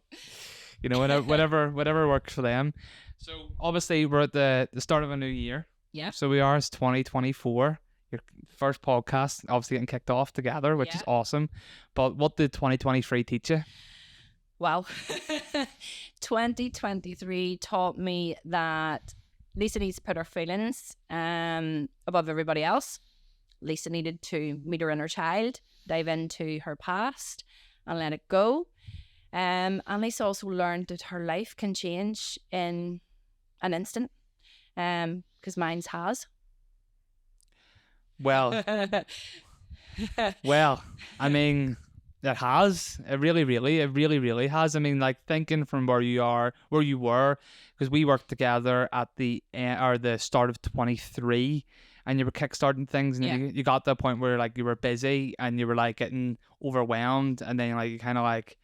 you know, whatever works for them. So obviously we're at the start of a new year. Yeah. So we are. It's 2024. Your first podcast, obviously getting kicked off together, which is awesome. But what did 2023 teach you? Well, 2023 taught me that Lisa needs to put her feelings above everybody else. Lisa needed to meet her inner child, dive into her past, and let it go. And Lisa also learned that her life can change in an instant, because mine's has. Well, I mean, it has. It really has. I mean, like, thinking from where you were, because we worked together at the start of 23, and you were kickstarting things, and you got to a point where like you were busy and you were like getting overwhelmed, and then like you kind of like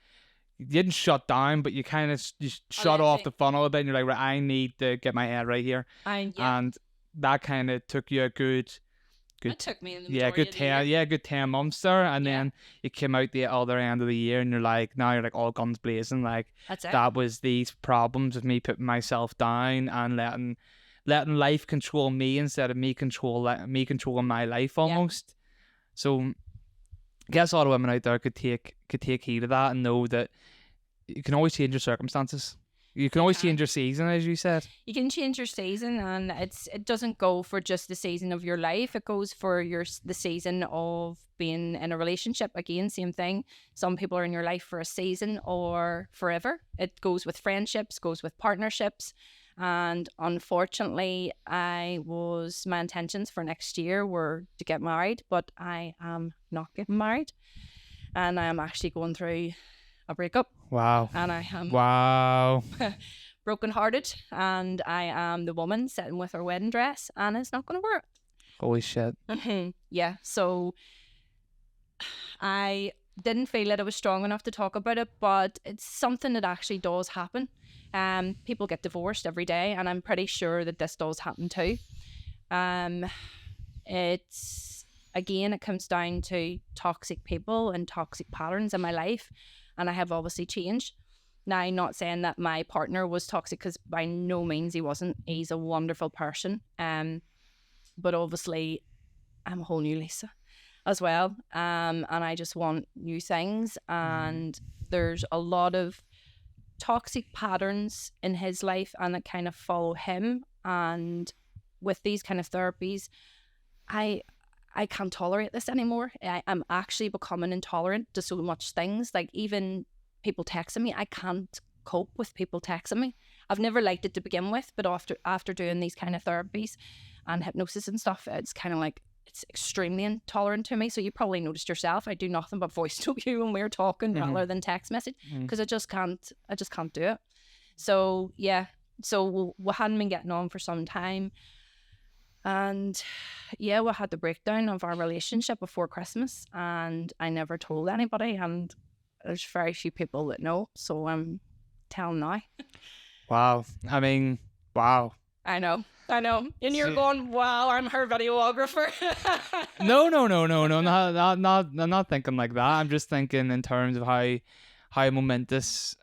you didn't shut down, but you kind of shut off the funnel a bit, and you're like, right, I need to get my head right here, and that kind of took you a good. It took me in the majority good of the year. good 10 months there, and then you came out the other end of the year, and you're like all guns blazing. Like, That's it. that was these problems of me putting myself down and letting life control me instead of me controlling my life almost. So I guess a lot of women out there could take heed of that and know that you can always change your circumstances. You can always change your season, as you said. You can change your season, and it doesn't go for just the season of your life. It goes for the season of being in a relationship. Again, same thing. Some people are in your life for a season or forever. It goes with friendships, goes with partnerships. And unfortunately, my intentions for next year were to get married, but I am not getting married. And I am actually going through a breakup. Wow. And I am brokenhearted, and I am the woman sitting with her wedding dress, and it's not going to work. Holy shit. Yeah, so I didn't feel that I was strong enough to talk about it, but it's something that actually does happen. People get divorced every day, and I'm pretty sure that this does happen too. It comes down to toxic people and toxic patterns in my life, and I have obviously changed. Now, I'm not saying that my partner was toxic, because by no means he wasn't. He's a wonderful person. But obviously I'm a whole new Lisa as well. And I just want new things. And there's a lot of toxic patterns in his life, and that kind of follow him. And with these kind of therapies, I I can't tolerate this anymore. I'm actually becoming intolerant to so much things. Like even people texting me, I can't cope with people texting me. I've never liked it to begin with, but after doing these kind of therapies and hypnosis and stuff, it's kind of like it's extremely intolerant to me. So you probably noticed yourself, I do nothing but voice note you when we're talking rather than text message, because I just can't do it. So yeah, so we hadn't been getting on for some time. And yeah, we had the breakdown of our relationship before Christmas, and I never told anybody, and there's very few people that know, so I'm telling now. Wow. I mean, wow. I know. And you're going, wow, I'm her videographer. No. I'm not thinking like that. I'm just thinking in terms of how momentous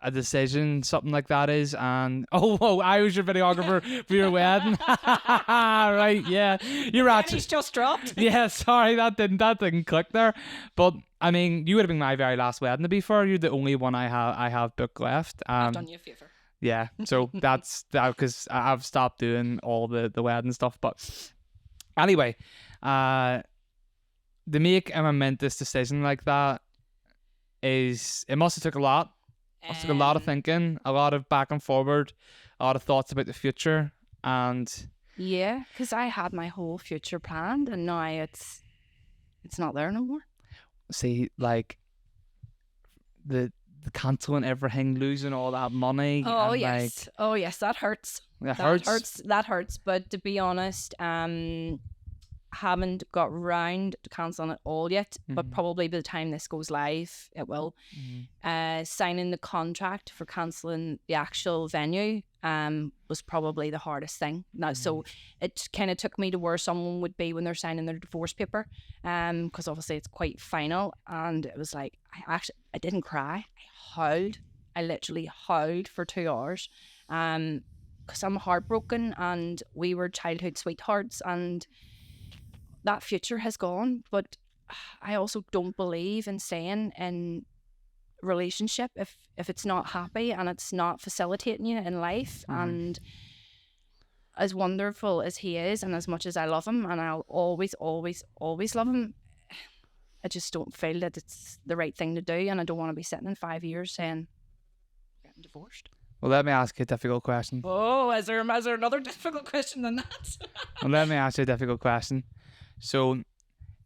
a decision something like that is. And whoa, I was your videographer for your wedding. Right, yeah. You're actually He's just dropped. Yeah, sorry, that didn't click there. But I mean, you would have been my very last wedding, to be fair. You're the only one I have booked left. I've done you a favour. Yeah, so that's that, because I've stopped doing all the wedding stuff. But anyway, to make a momentous decision like that it must have took a lot. Must have took a lot of thinking, a lot of back and forward, a lot of thoughts about the future, and yeah, because I had my whole future planned, and now it's not there no more. See, like the cancelling everything, losing all that money. Oh and yes, that hurts. That hurts. But to be honest, haven't got round to cancelling it all yet, but probably by the time this goes live, it will. Signing the contract for cancelling the actual venue was probably the hardest thing. Now, so it kind of took me to where someone would be when they're signing their divorce paper, because obviously it's quite final, and it was like I didn't cry. I literally howled for 2 hours, because I'm heartbroken, and we were childhood sweethearts, and that future has gone. But I also don't believe in staying in relationship if it's not happy and it's not facilitating you in life. And as wonderful as he is, and as much as I love him, and I'll always love him, I just don't feel that it's the right thing to do, and I don't want to be sitting in 5 years saying I'm getting divorced. Well, let me ask you a difficult question. Oh, is there another difficult question than that? Well, let me ask you a difficult question. So,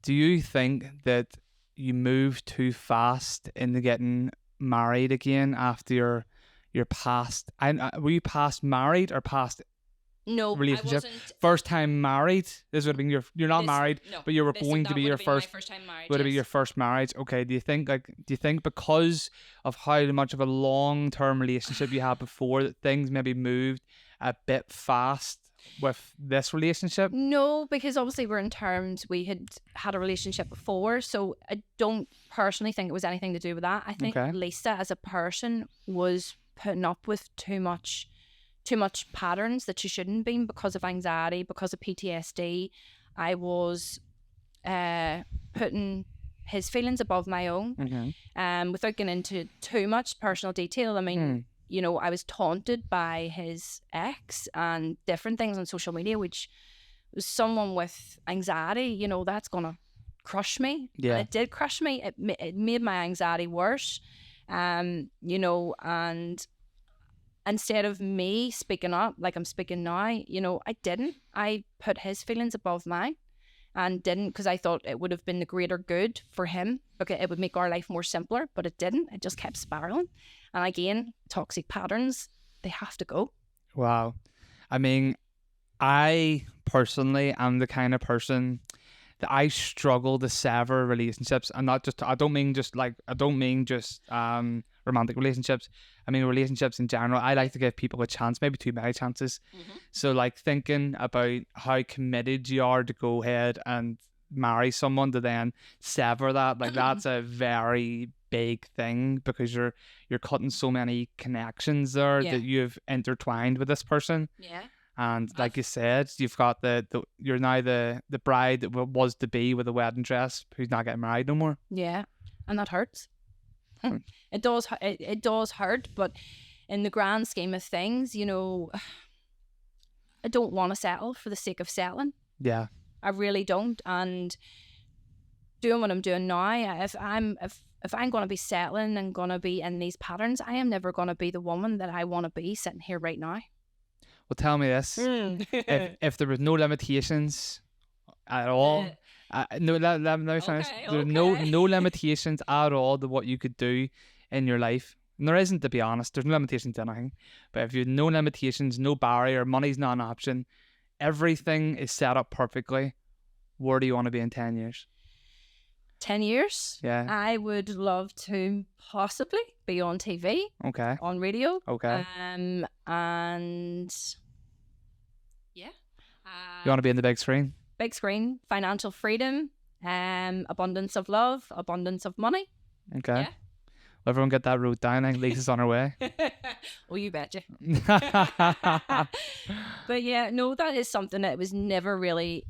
do you think that you moved too fast into getting married again after your past? Were you past married or past relationship? I wasn't. First time married. This would have been you're not married, no, but you were going to be your first. My first time married. Would it be your first marriage? Okay. Do you think because of how much of a long-term relationship you had before that things maybe moved a bit fast with this relationship? No, because obviously we're in terms. We had a relationship before, so I don't personally think it was anything to do with that. I think Lisa as a person was putting up with too much patterns that she shouldn't been, because of anxiety, because of PTSD. I was putting his feelings above my own. Without getting into too much personal detail, I mean, you know, I was taunted by his ex and different things on social media, which was someone with anxiety, you know, that's going to crush me. Yeah. And it did crush me. It made my anxiety worse, you know, and instead of me speaking up like I'm speaking now, you know, I didn't. I put his feelings above mine, and didn't, because I thought it would have been the greater good for him, because it would make our life more simpler, but it didn't. It just kept spiraling. And again, toxic patterns, they have to go. Wow. I mean, I personally am the kind of person that I struggle to sever relationships, and I don't mean just romantic relationships. I mean relationships in general. I like to give people a chance, maybe too many chances. So like thinking about how committed you are to go ahead and marry someone, to then sever that, like that's a very big thing, because you're cutting so many connections there that you've intertwined with this person. Yeah. And like you said, you've got you're now the bride that was to be with a wedding dress, who's not getting married no more. Yeah, and that hurts. It does hurt, but in the grand scheme of things, you know, I don't want to settle for the sake of settling. Yeah. I really don't. And doing what I'm doing now, if I'm going to be settling and going to be in these patterns, I am never going to be the woman that I want to be sitting here right now. Well, tell me this: if there was no limitations at all, no, let me finish. There are no limitations at all to what you could do in your life. And there isn't, to be honest. There's no limitations to anything. But if you have no limitations, no barrier, money's not an option, everything is set up perfectly. Where do you want to be in 10 years? 10 years? Yeah. I would love to possibly be on TV. Okay. On radio. Okay. And yeah. You want to be in the big screen? Big screen, financial freedom, abundance of love, abundance of money. Okay. Yeah. Well, everyone get that route down. I think Lisa's on her way. Oh, you betcha. But yeah, no, that is something that was never really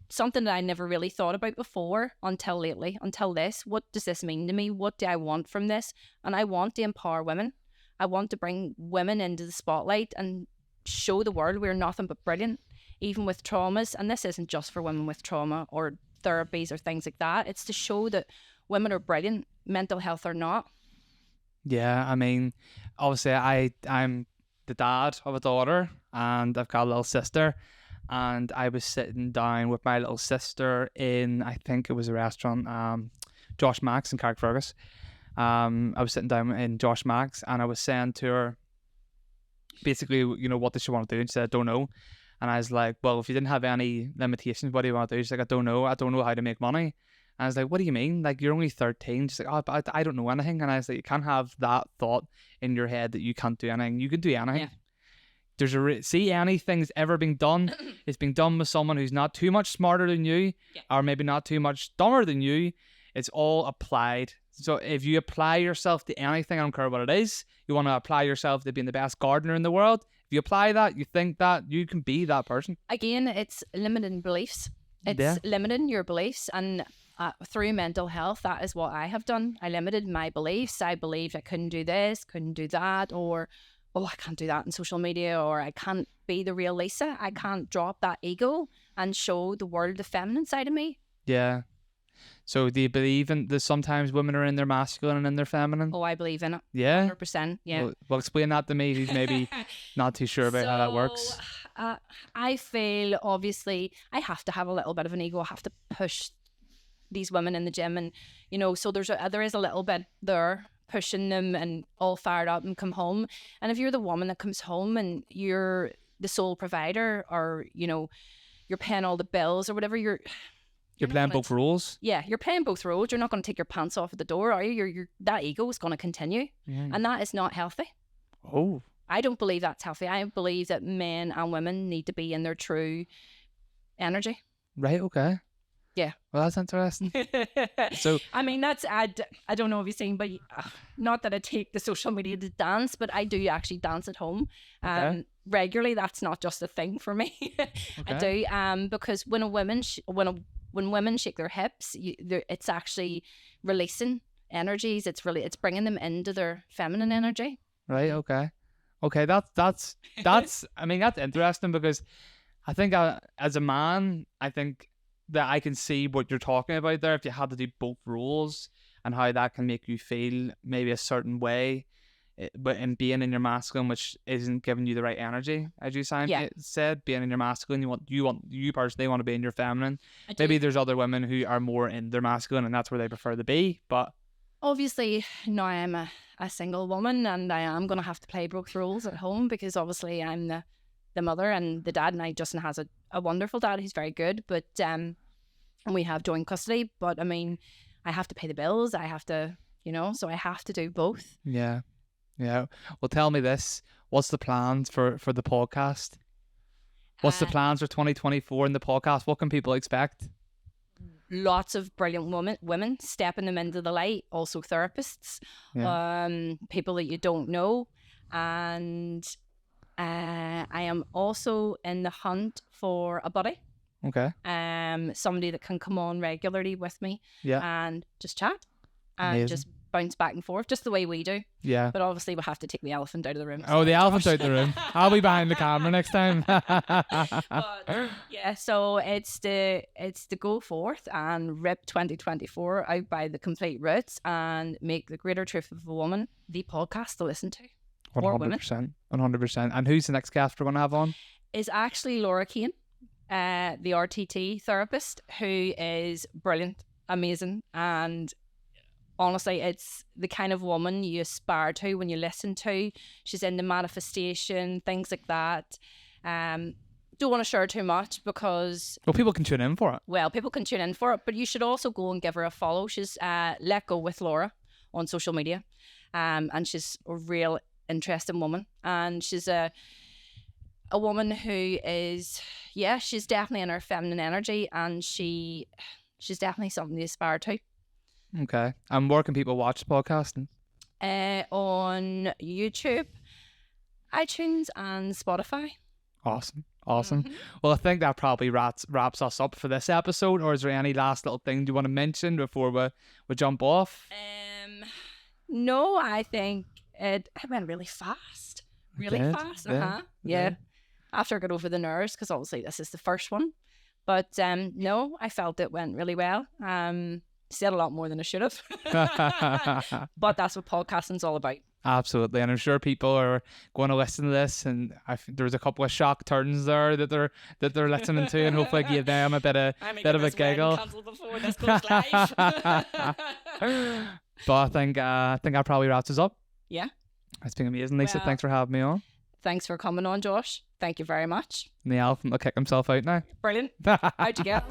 something that I never really thought about before until lately, until this. What does this mean to me? What do I want from this? And I want to empower women. I want to bring women into the spotlight and show the world we're nothing but brilliant, even with traumas. And this isn't just for women with trauma or therapies or things like that. It's to show that women are brilliant, mental health or not. Yeah, I mean, obviously I'm the dad of a daughter and I've got a little sister. And I was sitting down with my little sister in, I think it was a restaurant, Josh Max in Carrickfergus. I was sitting down in Josh Max and I was saying to her, basically, you know, what does she want to do? And she said, I don't know. And I was like, well, if you didn't have any limitations, what do you want to do? She's like, I don't know how to make money. And I was like, what do you mean? Like, you're only 13. She's like, oh, but I don't know anything. And I was like, you can't have that thought in your head that you can't do anything. You can do anything. Yeah. There's see anything's ever been done, it's been done with someone who's not too much smarter than you, or maybe not too much dumber than you. It's all applied. So if you apply yourself to anything, I don't care what it is, you want to apply yourself to being the best gardener in the world. If you apply that, you think that you can be that person. Again, it's limiting beliefs. It's limiting your beliefs, and through mental health, that is what I have done. I limited my beliefs. I believed I couldn't do this, couldn't do that, or I can't do that in social media, or I can't be the real Lisa. I can't drop that ego and show the world the feminine side of me. Yeah. So do you believe that sometimes women are in their masculine and in their feminine? Oh, I believe in it. Yeah? 100%. Yeah. Well, explain that to me who's maybe not too sure about how that works. I feel, obviously, I have to have a little bit of an ego. I have to push these women in the gym, and, you know, so there is a little bit there pushing them and all fired up and come home. And if you're the woman that comes home and you're the sole provider, or, you know, you're paying all the bills or whatever, you're playing both roles. Yeah, you're playing both roles. You're not going to take your pants off at the door, are you? You're that ego is going to continue. Yeah. And that is not healthy. Oh. I don't believe that's healthy. I believe that men and women need to be in their true energy. Right, okay. Yeah. Well, that's interesting. So, I mean, I don't know if you've seen, but not that I take the social media to dance, but I do actually dance at home regularly. That's not just a thing for me. Okay. I do, because when women shake their hips, it's actually releasing energies. It's bringing them into their feminine energy. Right. Okay. That's I mean, that's interesting, because I think as a man, I think that I can see what you're talking about there. If you had to do both roles and how that can make you feel maybe a certain way, but in being in your masculine, which isn't giving you the right energy, as you said, being in your masculine, you personally want to be in your feminine. Maybe there's other women who are more in their masculine and that's where they prefer to be, but obviously now I'm a single woman and I am going to have to play both roles at home, because obviously I'm the mother and the dad, and Justin has a wonderful dad who's very good, but and we have joint custody, but I mean, I have to pay the bills, I have to, you know, so I have to do both. Yeah. Well, tell me this, what's the plans for the podcast? What's the plans for 2024 in the podcast? What can people expect? Lots of brilliant women stepping them into the light, also therapists, people that you don't know, and I am also in the hunt for a buddy. Okay. Somebody that can come on regularly with me. Yeah. And just chat and Amazing. just bounce back and forth, just the way we do. Yeah. But obviously, we'll have to take the elephant out of the room. Oh, the elephant's out the room. I'll be behind the camera next time. But, yeah, so it's the Go Forth and RIP 2024 out by The Complete Roots and Make the Greater Truth of a Woman the podcast to listen to. For women. 100%. And who's the next guest we're going to have on? Is actually Laura Kane, the RTT therapist, who is brilliant, amazing, and honestly, it's the kind of woman you aspire to when you listen to. She's into manifestation, things like that. Don't want to share too much because... Well, people can tune in for it. Well, people can tune in for it, but you should also go and give her a follow. She's Let Go with Laura on social media. And she's a real interesting woman. And she's a woman who is... Yeah, she's definitely in her feminine energy, and she's definitely something to aspire to. Okay. And where can people watch podcasting? On YouTube, iTunes, and Spotify. Awesome. Well, I think that probably wraps us up for this episode. Or is there any last little thing you want to mention before we jump off? No, I think it went really fast. Really fast. Yeah. After I got over the nerves, because obviously this is the first one. But no, I felt it went really well. Said a lot more than I should have. But that's what podcasting's all about. Absolutely. And I'm sure people are going to listen to this, and there's a couple of shock turns there that they're listening to, and hopefully give them a bit of a giggle. Before this goes live. But I think that probably wraps us up. Yeah. It's been amazing, Lisa. Well, thanks for having me on. Thanks for coming on, Josh. Thank you very much. And the elephant will kick himself out now. Brilliant. How'd you get?